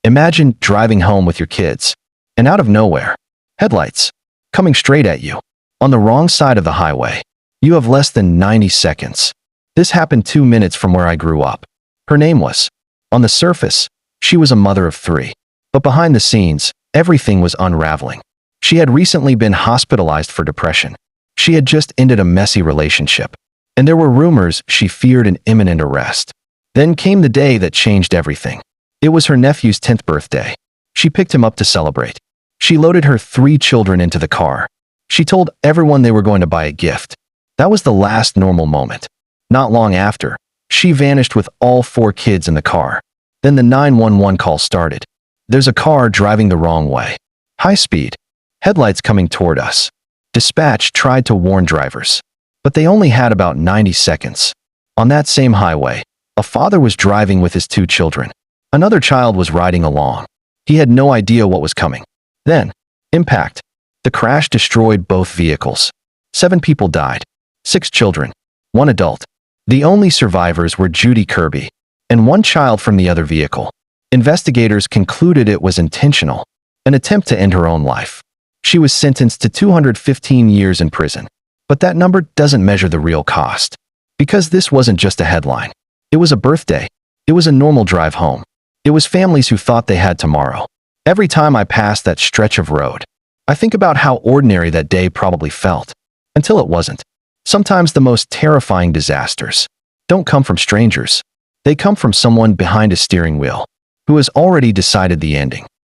Imagine driving home with your kids, and out of nowhere, headlights coming straight at you on the wrong side of the highway. You have less than 90 seconds. This happened 2 minutes from where I grew up. Her name was. On the surface, she was a mother of 3. But behind the scenes, everything was unraveling. She had recently been hospitalized for depression. She had just ended a messy relationship. And there were rumors she feared an imminent arrest. Then came the day that changed everything. It was her nephew's 10th birthday. She picked him up to celebrate. She loaded her 3 children into the car. She told everyone they were going to buy a gift. That was the last normal moment. Not long after, she vanished with all 4 kids in the car. Then the 911 call started. There's a car driving the wrong way. High speed. Headlights coming toward us. Dispatch tried to warn drivers, but they only had about 90 seconds. On that same highway, a father was driving with his 2 children. Another child was riding along. He had no idea what was coming. Then, impact. The crash destroyed both vehicles. 7 people died. 6 children. 1 adult. The only survivors were Judy Kirby and 1 child from the other vehicle. Investigators concluded it was intentional, an attempt to end her own life. She was sentenced to 215 years in prison. But that number doesn't measure the real cost. Because this wasn't just a headline. It was a birthday. It was a normal drive home. It was families who thought they had tomorrow. Every time I pass that stretch of road, I think about how ordinary that day probably felt. Until it wasn't. Sometimes the most terrifying disasters don't come from strangers. They come from someone behind a steering wheel who has already decided the ending.